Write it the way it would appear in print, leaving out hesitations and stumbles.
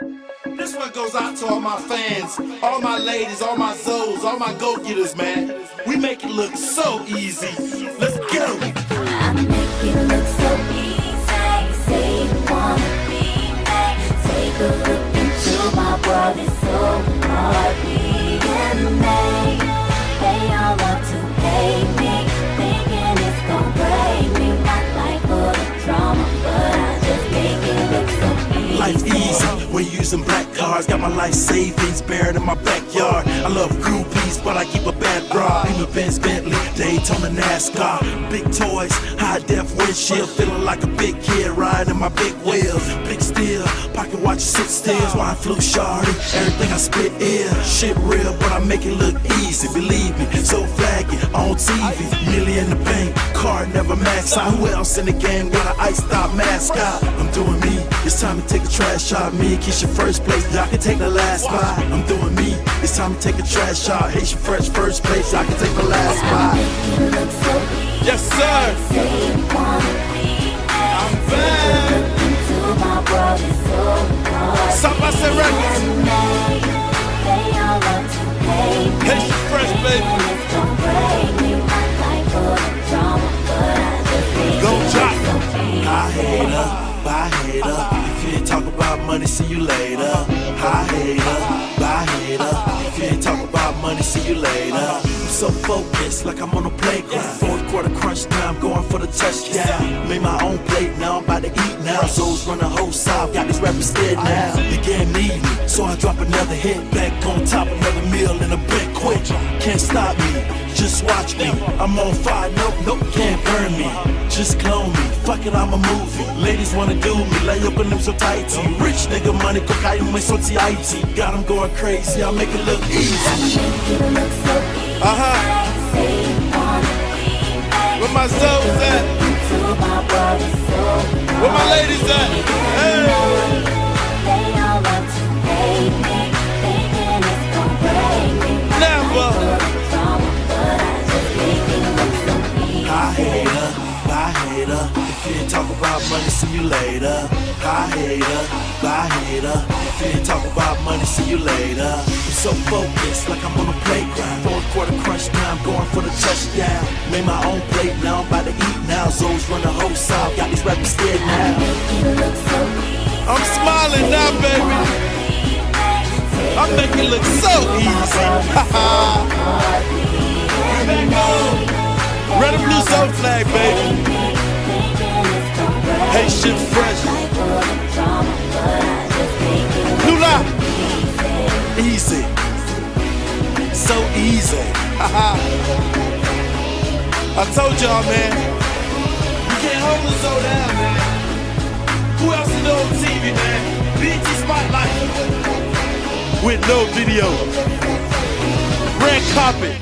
This one goes out to all my fans, all my ladies, all my zoes, all my go-getters, man. We make it look so easy. Let's go. I make it look so easy. Say you wanna be me. Take a look into my world. It's so hard being me. They all love to hate me, thinking it's gonna break me. Not like for the drama, but I just make it look so easy. Life's easy when you're using black cards. Got my life savings buried in my backyard. I love groupies, but I keep a bad bra. Beamer Benz, Bentley, Daytona, NASCAR. Big toys, high def windshield. Feeling like a big kid riding in my big wheels. Big steel, pocket watch, sit still. Wine flu shawty, everything I spit is shit real, but I make it look easy. Believe me, so flaggy on TV. Million in the bank, car never max out. Who else in the game got an iced out mascot? I'm doing me. It's time to take a trash shot. Me and Keisha first place, y'all can take the last spot. I'm doing me. It's time to take a trash shot. Haitian fresh first place, y'all can take the last spot. Yes, sir. I'm back. Somebody records. Haitian fresh, baby. Go drop. I hate her, bye hater. If you ain't talk about money, see you later. I hate her, bye hater. If you ain't talk about money, see you later. I'm so focused, like I'm on a playground. Fourth quarter crunch time, going for the touchdown. Made my own plate, now I'm about to eat now. Souls run the whole south, got these rappers scared now. The game need me, so I drop another hit. Back on top, another meal in a banquet. Can't stop me, just watch me. I'm on fire, nope, can't burn me. Just clone me, fuck it, I'm a movie. Ladies wanna do me, lay up in them so tighty. Rich nigga money, cocaine, my so TIT. Got them going crazy, I make it look easy. Where my souls at? Where my ladies at? Hey! Never. I hate her, bye hater. If you ain't talk about money, see you later. I hate her, bye hater. If you ain't talk about money, see you later. I'm so focused, like I'm on a playground. Fourth quarter crunch time, going for the touchdown. Made my own plate, now I'm about to eat now. Zoes run the whole south, got these rappers scared now. I'm smiling now, baby. I make it look so easy. Back home. Red and blue soul flag, baby. Haitian fresh. Lula. Easy. So easy. I told y'all, man. You can't hold us so down, man. Who else is on TV, man? BT Spotlight. With no video. Red carpet.